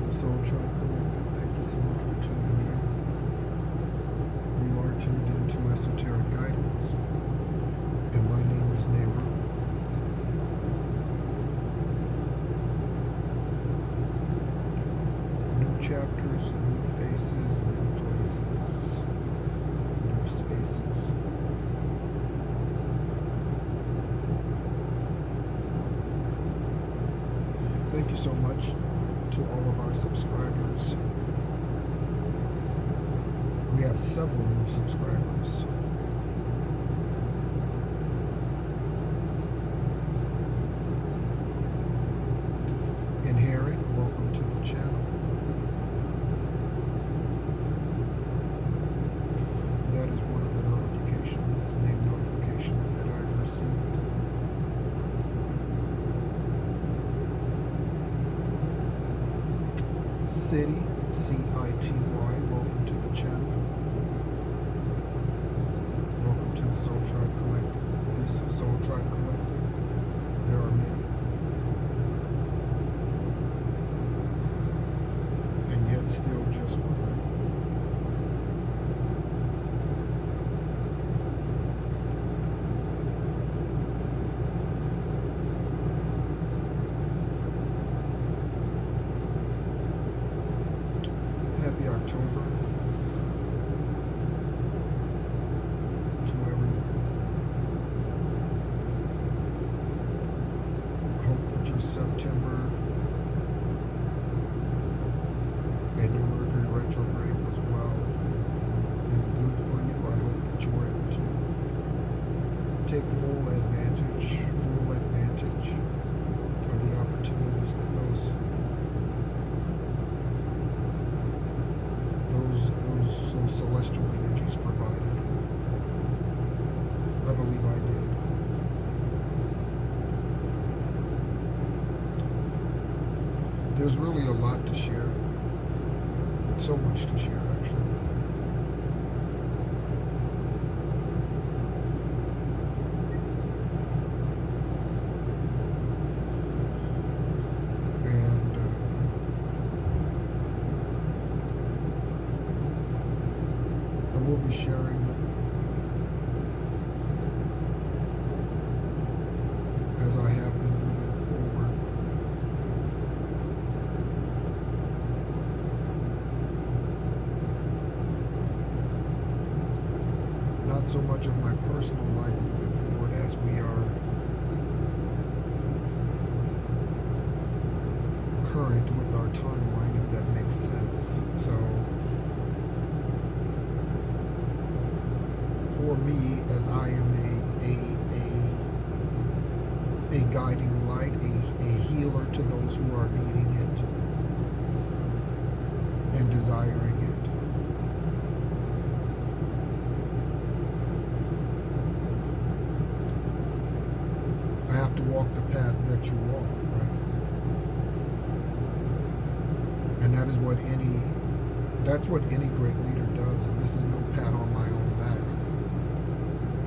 Soul Tribe Collective, thank you so much for tuning in. You are tuned into Esoteric Guidance, and my name is Nehru. New chapters, new faces, new places, new spaces. Thank you so much to all of our subscribers. We have several new subscribers. And Harry, welcome to the channel. That is one of the notifications, name notifications that I've received. City, C-I-T-Y, welcome to the channel. Welcome to the Soul Tribe Collective. This Soul Tribe Collective, there are many. And yet still just one. Happy October to everyone. Hope that your September and your Mercury retrograde was well and good for you. I hope that you were able to take full advantage of the opportunities that those celestial energies provided. I believe I did. There's really a lot to share. So much to share, actually. We'll be sharing as I have been moving forward. Not so much of my personal life moving forward as we are current with our timeline, if that makes sense. So for me, as I am a guiding light, a healer to those who are needing it and desiring it. I have to walk the path that you walk, right? And that's what any great leader does, and this is no pat on my own back.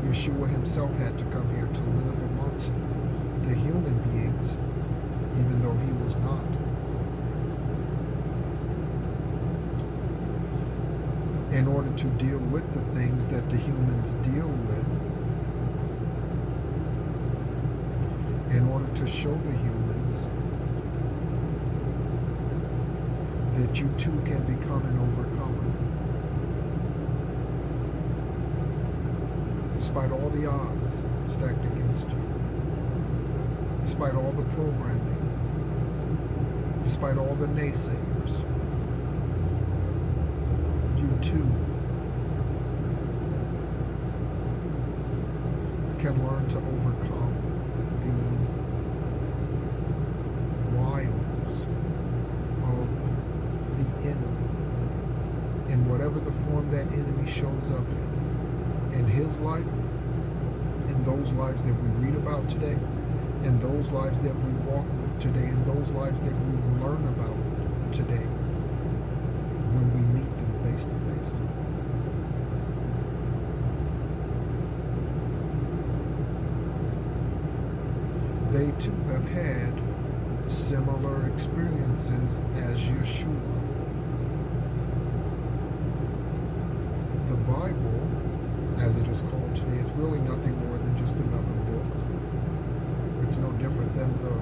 Yeshua himself had to come here to live amongst the human beings, even though he was not. In order to deal with the things that the humans deal with, in order to show the humans that you too can become an overcomer. Despite all the odds stacked against you, despite all the programming, despite all the naysayers, you too can learn to overcome these wiles of the enemy in whatever the form that enemy shows up in his life, in those lives that we read about today, in those lives that we walk with today, in those lives that we learn about today when we meet them face to face. They too have had similar experiences as Yeshua. The Bible, as it is called today, it's really nothing more than just another book. It's no different than the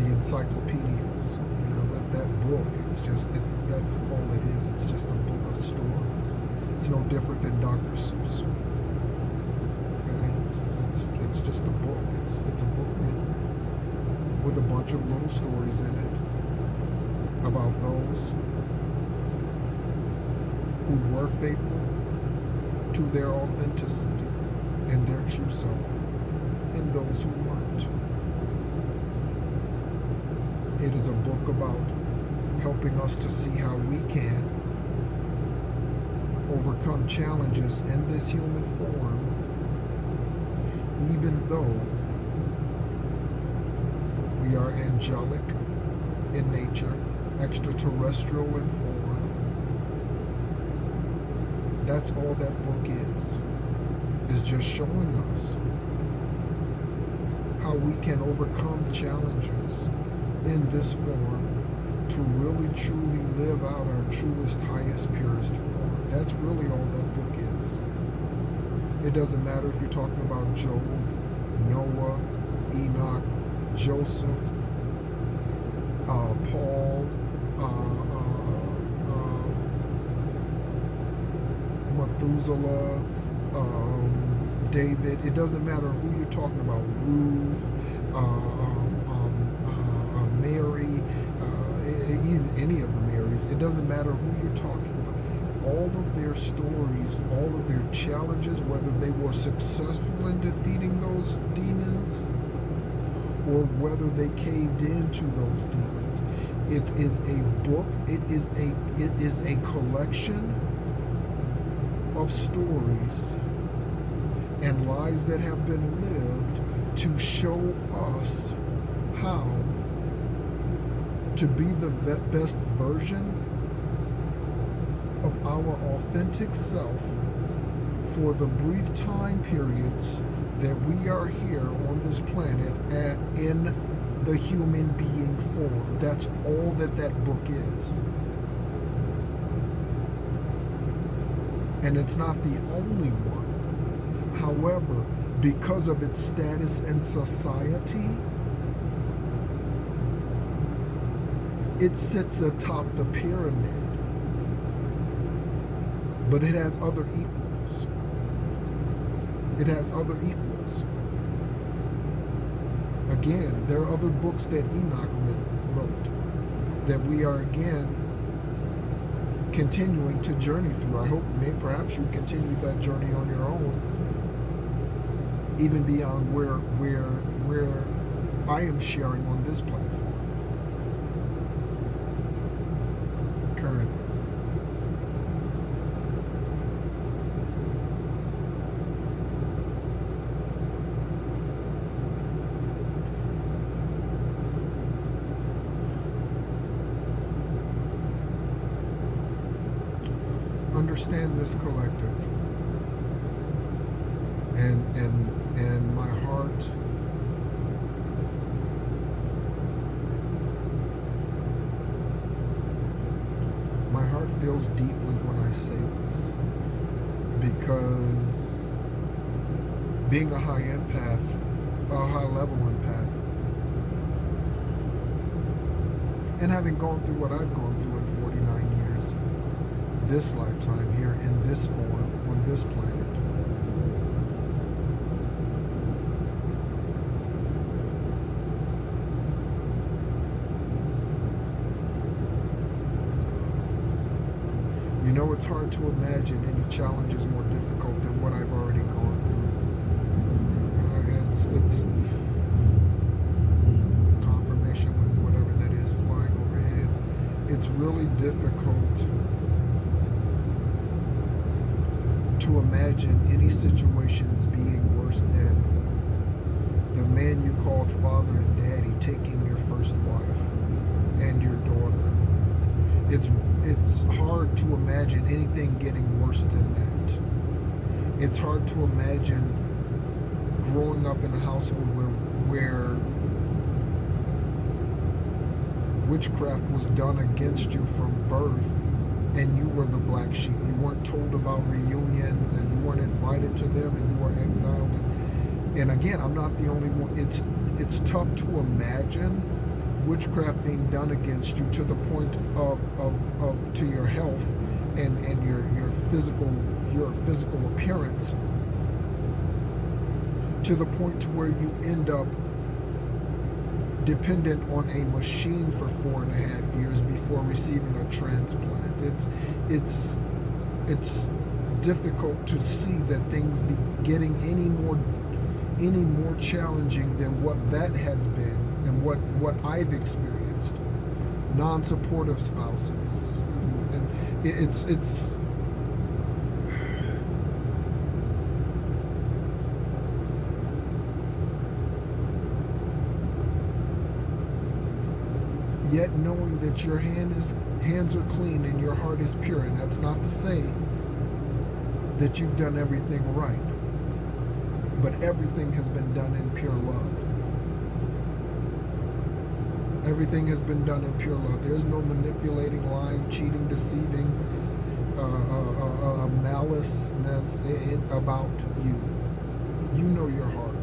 encyclopedias. You know, that book, that's all it is. It's just a book of stories. It's no different than Dr. Seuss. Okay? It's just a book. It's a book written with a bunch of little stories in it about those who were faithful to their authenticity and their true self, and those who weren't. It is a book about helping us to see how we can overcome challenges in this human form, even though we are angelic in nature, extraterrestrial in form. That's all that book is just showing us how we can overcome challenges in this form to really truly live out our truest, highest, purest form. That's really all that book is. It doesn't matter if you're talking about Job, Noah, Enoch, Joseph, Paul, Methuselah, David. It doesn't matter who you're talking about. Ruth, Mary, any of the Marys. It doesn't matter who you're talking about. All of their stories, all of their challenges, whether they were successful in defeating those demons or whether they caved into those demons. It is a book. It is a collection of stories and lives that have been lived to show us how to be the best version of our authentic self for the brief time periods that we are here on this planet in the human being form. That's all that book is. And it's not the only one. However, because of its status in society, it sits atop the pyramid. But it has other equals. It has other equals. Again, there are other books that Enoch wrote that we are again continuing to journey through. I hope perhaps you've continued that journey on your own, even beyond where I am sharing on this platform currently. Understand this collective, and my heart feels deeply when I say this, because being a high level empath, and having gone through what I've gone through in 49 years, this lifetime here in this form on this planet, you know, it's hard to imagine any challenges more difficult than what I've already gone through. It's confirmation with whatever that is flying overhead. It's really difficult to imagine any situations being worse than the man you called father and daddy taking your first wife and your daughter. It's hard to imagine anything getting worse than that. It's hard to imagine growing up in a household where witchcraft was done against you from birth, and you were the black sheep. You weren't told about reunions, and you weren't invited to them, and you were exiled. And again, I'm not the only one. It's tough to imagine witchcraft being done against you to the point of to your health and your physical appearance, to the point to where you end up dependent on a machine for 4.5 years before receiving a transplant. It's difficult to see that things be getting any more challenging than what that has been and what I've experienced. Non-supportive spouses, and it's yet knowing that your hands are clean and your heart is pure. And that's not to say that you've done everything right, but everything has been done in pure love. Everything has been done in pure love. There's no manipulating, lying, cheating, deceiving, maliceness about you. You know your heart.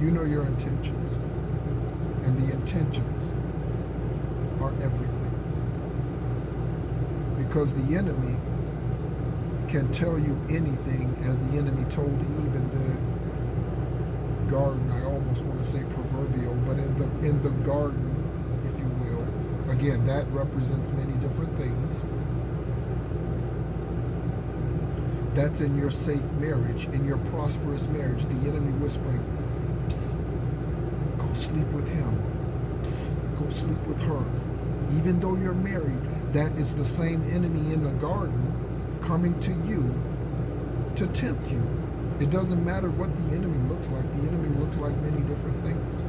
You know your intentions. And the intentions are everything. Because the enemy can tell you anything, as the enemy told Eve in the garden. I almost want to say proverbial, but in the garden, if you will. Again, that represents many different things. That's in your safe marriage, in your prosperous marriage, the enemy whispering, psst, go sleep with him. Psst, go sleep with her. Even though you're married, that is the same enemy in the garden coming to you to tempt you. It doesn't matter what the enemy looks like. The enemy looks like many different things.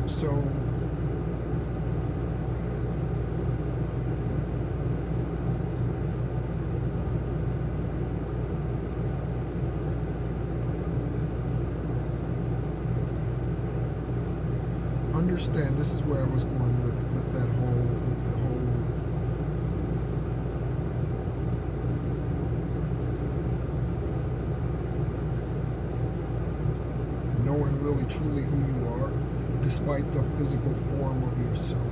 So understand, this is where I was going with the whole knowing really truly who you are, despite the physical form of yourself.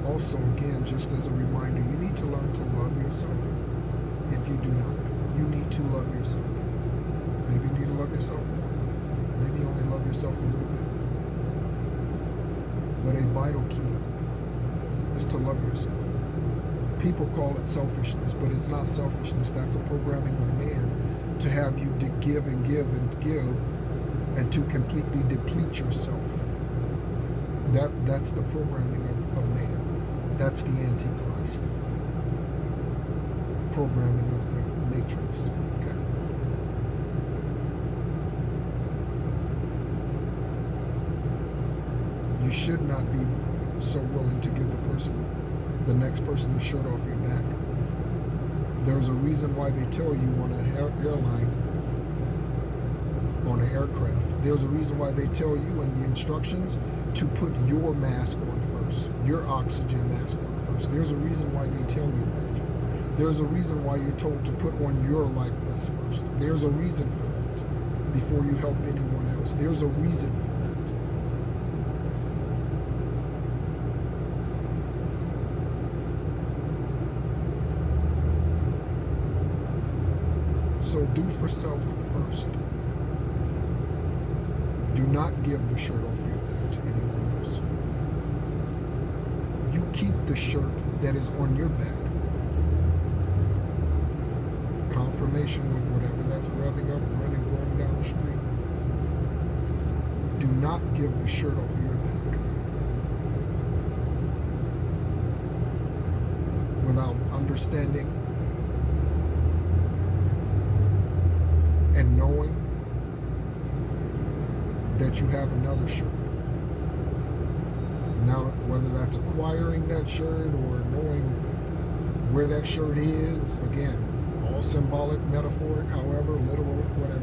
Also, again, just as a reminder, you need to learn to love yourself. If you do not, you need to love yourself. Maybe you need to love yourself more. Maybe you only love yourself a little bit. But a vital key is to love yourself. People call it selfishness, but it's not selfishness. That's a programming of man to have you to give and give and give, and to completely deplete yourself. That's the programming of man. That's the Antichrist. Programming of the Matrix. Okay. You should not be so willing to give the next person the shirt off your back. There's a reason why they tell you on an airline, on an aircraft, there's a reason why they tell you in the instructions to put your mask on first, your oxygen mask on first. There's a reason why they tell you that. There's a reason why you're told to put on your life vest first. There's a reason for that before you help anyone else. There's a reason for that. So do for self first. Do not give the shirt off your back to anyone else. You keep the shirt that is on your back. Confirmation with whatever that's revving up, running, going down the street. Do not give the shirt off your back without understanding and knowing that you have another shirt Now, whether that's acquiring that shirt or knowing where that shirt is, again, all symbolic, metaphoric, however, literal, whatever.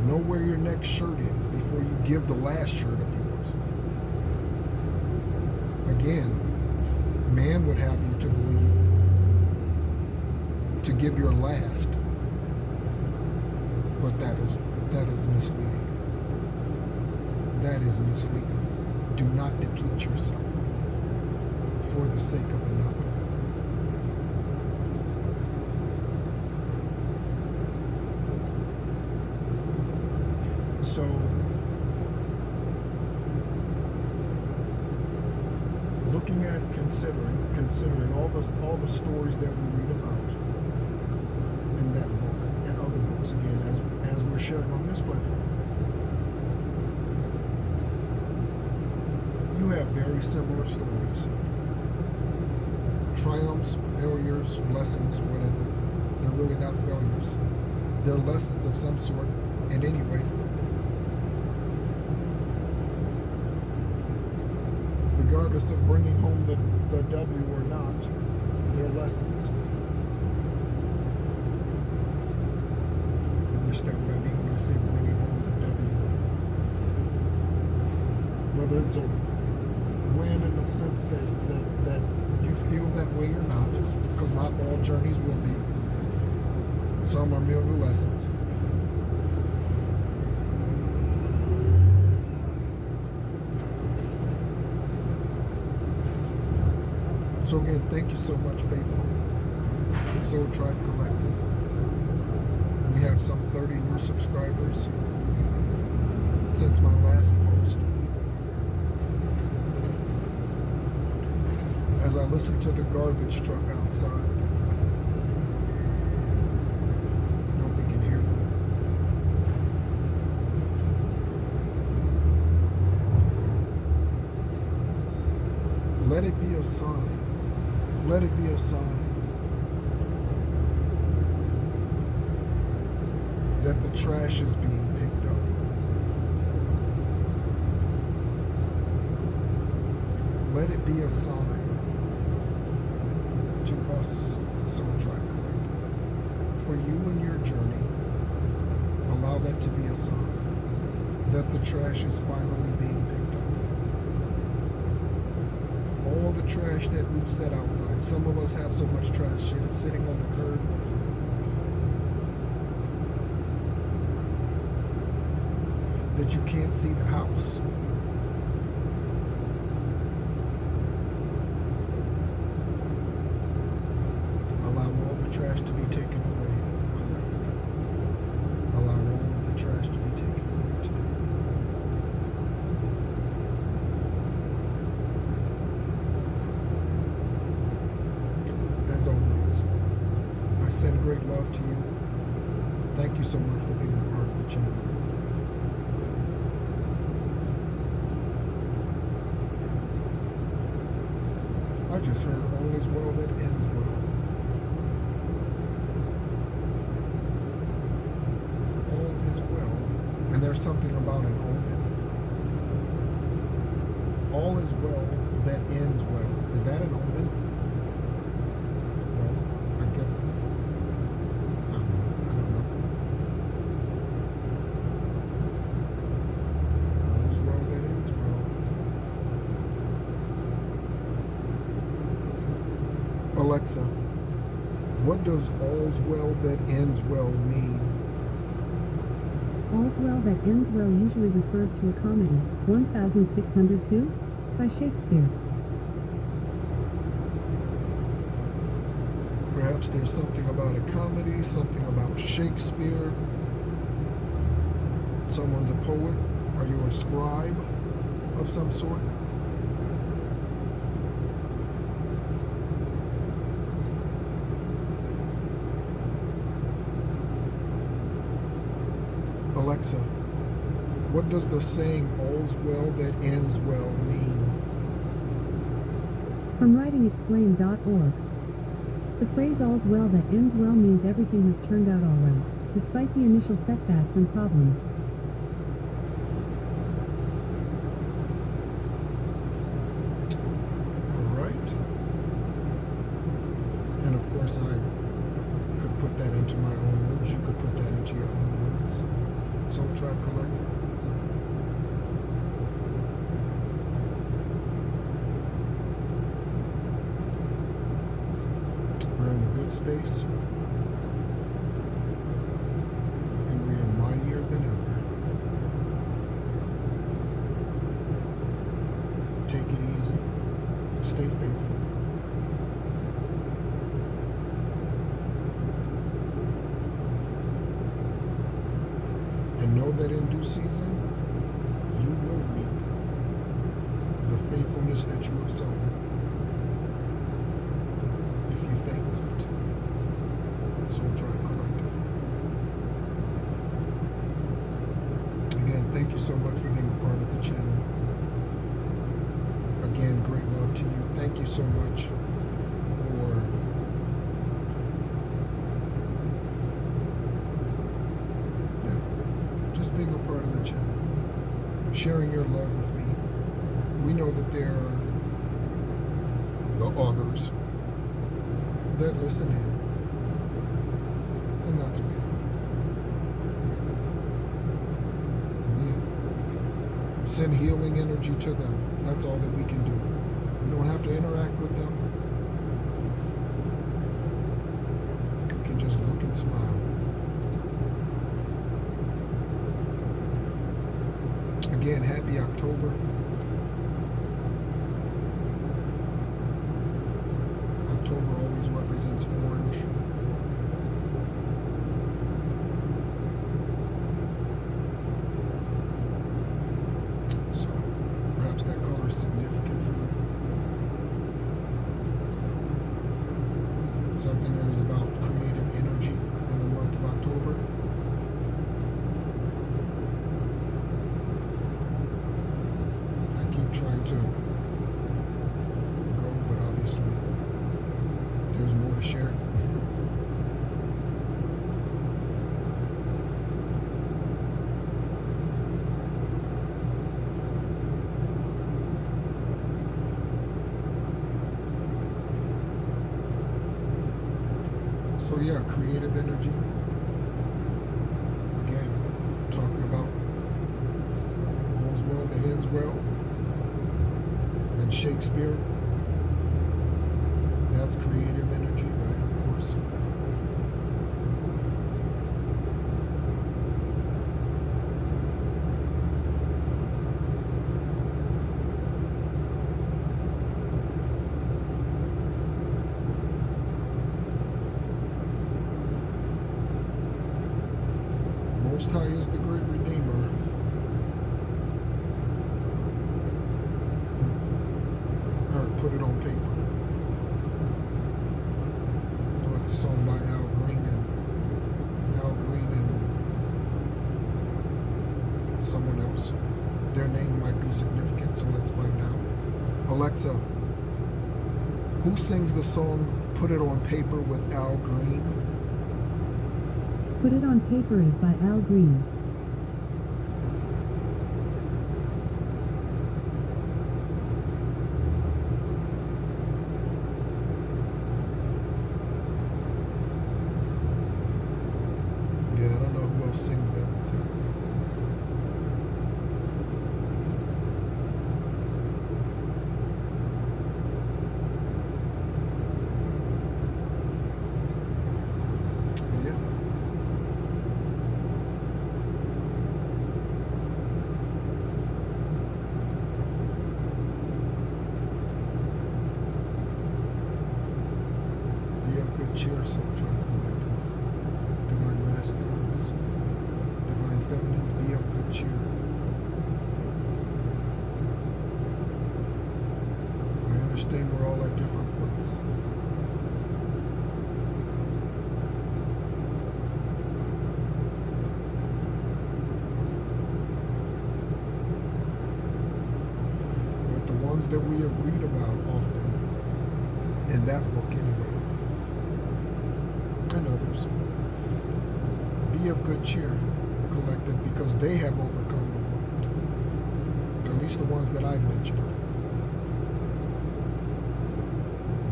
Know where your next shirt is before you give the last shirt of yours. Again, man would have you to believe to give your last, but that is misleading. That is misleading. Do not deplete yourself for the sake of another. So, looking at considering all the stories that we read about in that book and other books, again, as we're sharing on this platform, you have very similar stories. Triumphs, failures, lessons, whatever. They're really not failures. They're lessons of some sort. And anyway, regardless of bringing home the W or not, they're lessons. You understand what I mean when I say bringing home the W? Whether it's a win in the sense that you feel that way or not, because not all journeys will be. Some are merely lessons. So again, thank you so much, Faithful Soul Tribe Collective. We have some 30 new subscribers since my last post. As I listen to the garbage truck outside, hope you can hear that. Let it be a sign. Let it be a sign that the trash is being picked up. Let it be a sign to us, Soul Tribe Collective. For you and your journey, allow that to be a sign that the trash is finally being picked up. All the trash that we've set outside. Some of us have so much trash shit, it's sitting on the curb. That you can't see the house. Allow all the trash to be taken away. Allow all of the trash to be taken away today. As always, I send great love to you. Thank you so much for being a part of the channel. I just heard all is well that ends well. All is well. And there's something about an omen. All is well that ends well. Is that an omen? No, I don't know. All is well that ends well. Alexa, what does all's well that ends well mean? All's well that ends well usually refers to a comedy, 1602, by Shakespeare. Perhaps there's something about a comedy, something about Shakespeare. Someone's a poet. Are you a scribe of some sort? Alexa, what does the saying all's well that ends well mean? From writingexplained.org. The phrase all's well that ends well means everything has turned out all right, despite the initial setbacks and problems. into my own words. You could put that into your own words. Soul Tribe Collective. We're in a good space. And we are mightier than ever. Take it easy. Stay faithful. And know that in due season, you will reap the faithfulness that you have sown. If you faint not. Soul Tribe Collective. Again, thank you so much for being a part of the channel. Again, great love to you. Thank you so much for just being a part of the channel, sharing your love with me. We know that there are the others that listen in, and that's okay. We send healing energy to them. That's all that we can do. We don't have to interact with them. We can just look and smile. Again, happy October. October always represents orange. So perhaps that color is significant for you. Something that is about creative energy in the month of October. Trying to go, but obviously there's more to share. So yeah, creative energy. Again, talking about all's well that ends well. And Shakespeare, that's creative energy, right? Of course. Most High is the great Redeemer. Put it on paper. No, it's a song by Al Green and someone else. Their name might be significant, so let's find out. Alexa, who sings the song Put It on Paper with Al Green? Put It on Paper is by Al Green. Yeah, I don't know who else sings that with him. Yeah. Be of good cheer, Soul Tribe Collective. Divine masculines, divine feminines, be of good cheer. I understand we're all at different points. But the ones that we have read about often, in that book anyway, and others, be of good cheer, Collective, because they have overcome the world. At least the ones that I've mentioned.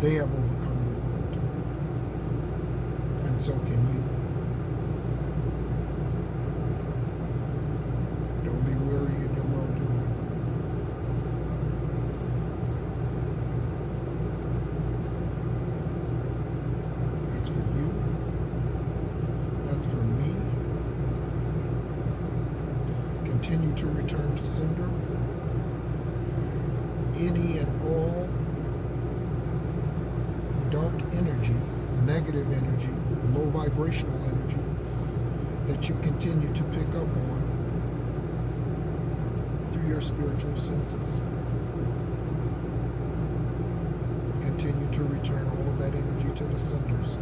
They have overcome the world. And so can you. prosperity and your well-doing. That's for you. That's for me. Continue to return to sender any and all dark energy, negative energy, low vibrational energy that you continue to pick up on through your spiritual senses. Continue to return all of that energy to the senders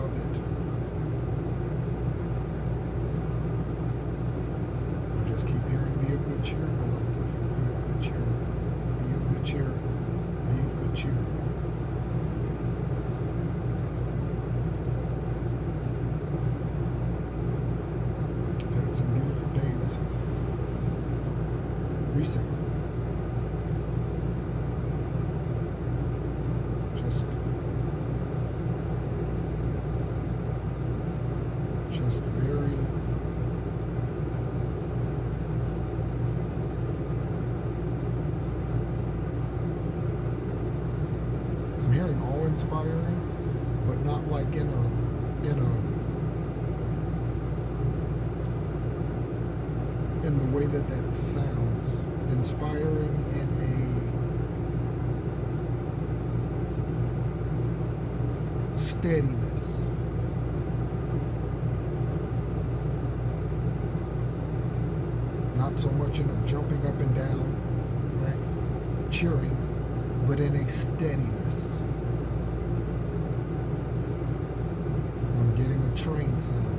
of it. I just keep hearing, be of good cheer, collective. Be of good cheer. Be of good cheer. Be of good cheer. I've had some beautiful days recently. Just very I'm hearing awe-inspiring, but not like in the way that sounds. Inspiring in a steadiness. Not so much in a jumping up and down, right? Cheering, but in a steadiness. I'm getting a train sound.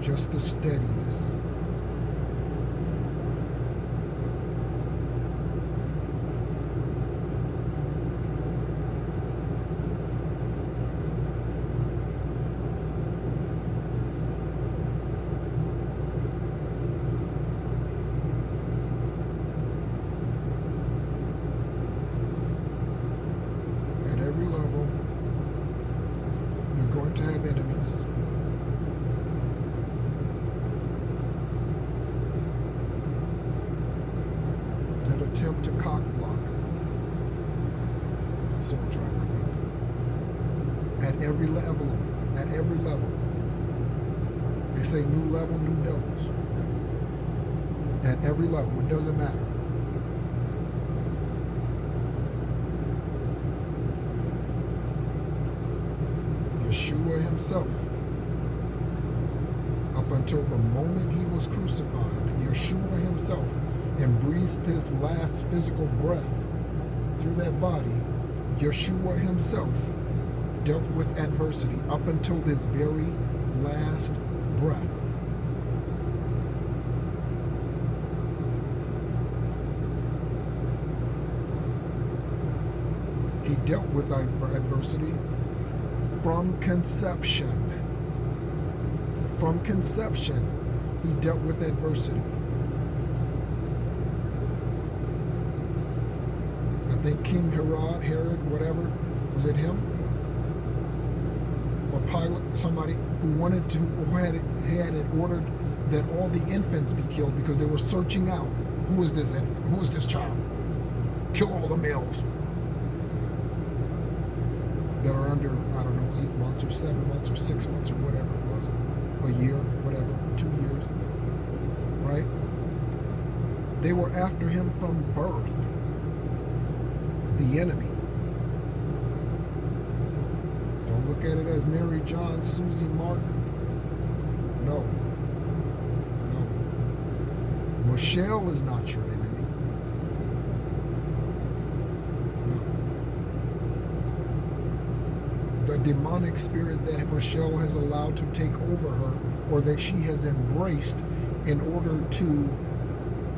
Just the steadiness. At every level, you're going to have enemies. That attempt to cock block. Soul Tribe Community. At every level. At every level. They say new level, new devils. At every level. It doesn't matter. Yeshua himself, up until the moment he was crucified, Yeshua himself, and breathed his last physical breath through that body, Yeshua himself dealt with adversity up until this very last breath. He dealt with adversity from conception. From conception, he dealt with adversity. I think King Herod, whatever, was it him? Or Pilate, somebody who had it ordered that all the infants be killed because they were searching out, who is this infant? Who is this child? Kill all the males that are under, I don't know, 8 months or 7 months or 6 months or whatever it was, a year, whatever, 2 years, right? They were after him from birth, the enemy. Don't look at it as Mary, John, Susie, Mark. No. No. Michelle is not your enemy. The demonic spirit that Michelle has allowed to take over her, or that she has embraced in order to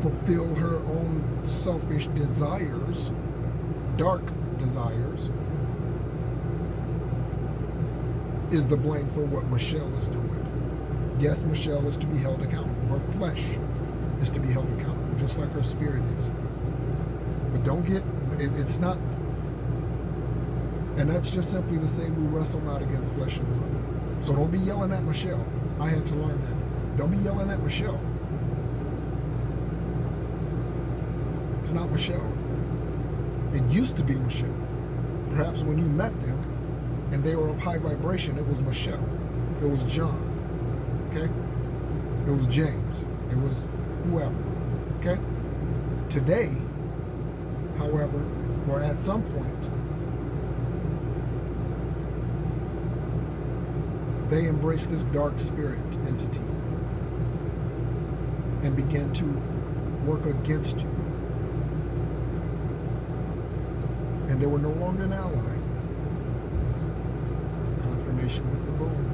fulfill her own selfish desires, dark desires, is the blame for what Michelle is doing. Yes, Michelle is to be held accountable. Her flesh is to be held accountable, just like her spirit is. But don't get, it's not, And that's just simply to say we wrestle not against flesh and blood. So don't be yelling at Michelle. I had to learn that. Don't be yelling at Michelle. It's not Michelle. It used to be Michelle. Perhaps when you met them and they were of high vibration, it was Michelle. It was John. Okay? It was James. It was whoever. Okay? Today, however, or at some point, they embraced this dark spirit entity and began to work against you. And they were no longer an ally. Confirmation with the boom,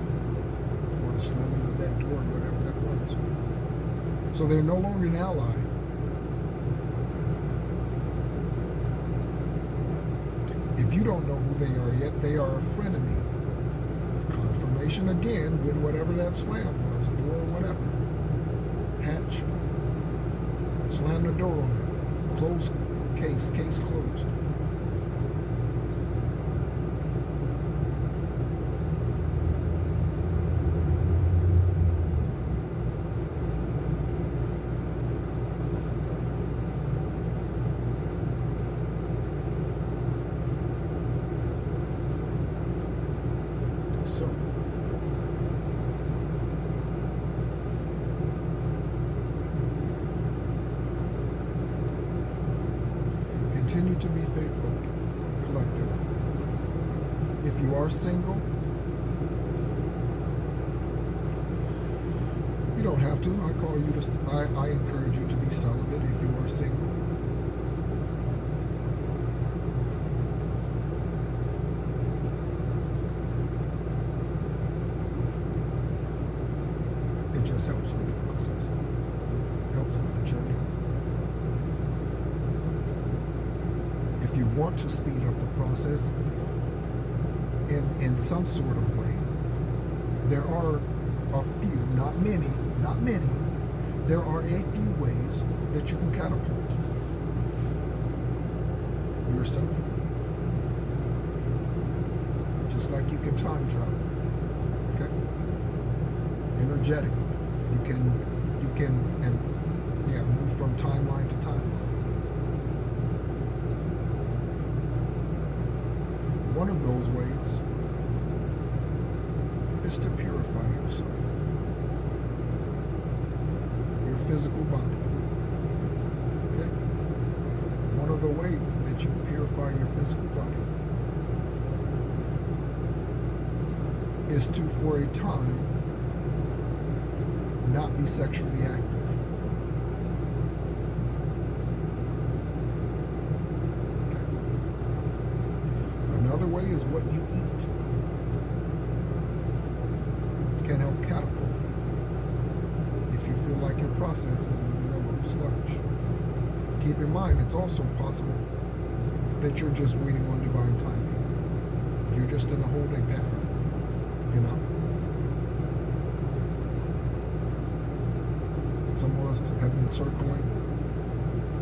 or the slamming of that door, whatever that was. So they're no longer an ally. If you don't know who they are yet, they are a frenemy. Confirmation again with whatever that slam was, door, whatever. Hatch. Slam the door on it. Close case closed. So, continue to be faithful, collective. If you are single, you don't have to. I encourage you to be celibate if you are single. It just helps with the process. Helps with the journey. If you want to speed up the process in some sort of way, there are a few, not many, there are a few ways that you can catapult yourself. Just like you can time travel. Okay? Energetically. You can move from timeline to timeline. One of those ways is to purify yourself, your physical body. Okay? One of the ways that you purify your physical body is to, for a time, not be sexually active. Okay. Another way is what you eat can help catapult you if you feel like your process is moving a little sluggish. Keep in mind, it's also possible that you're just waiting on divine timing. You're just in a holding pattern, you know? Some of us have been circling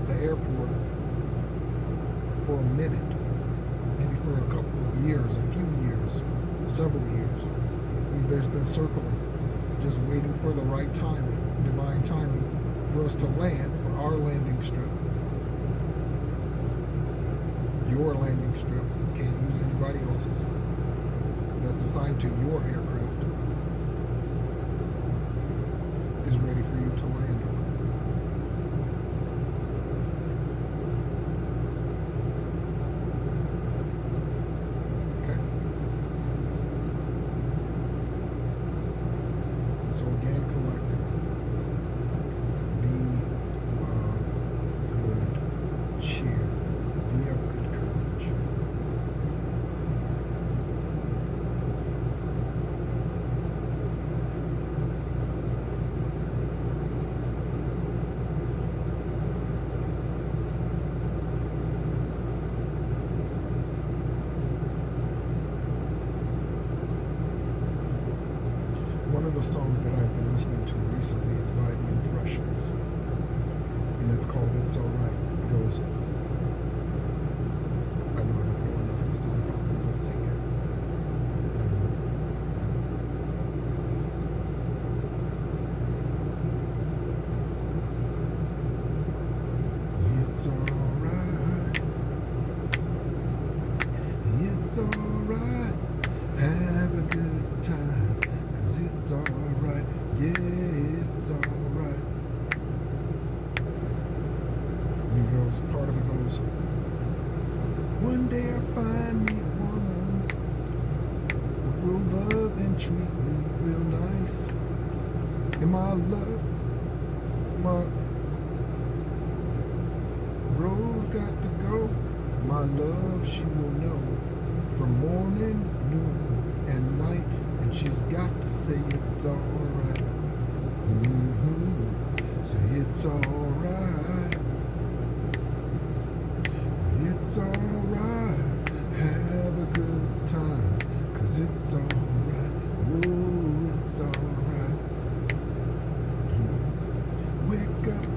the airport for a minute, maybe for a couple of years, a few years, several years. There's been circling, just waiting for the right timing, divine timing, for us to land, for our landing strip. Your landing strip. You can't use anybody else's. That's assigned to your aircraft. Is ready for you to land on. Okay? So again, collective. Be of good cheer. Be of good courage. One of the songs that I've been listening to recently is by The Impressions, and it's called It's Alright. It goes, I know enough of the song, probably will sing it's alright. It's alright. Have a good time, 'cause it's alright. Yeah, it's alright. And it goes, part of it goes, one day I find me a woman who will love and treat me real nice. And my love, my rose got to go. My love, she will know from morning, noon, and night. And she's got to say it's alright. Say it's alright. It's alright. Have a good time, 'cause it's alright. Whoa, it's alright. Wake up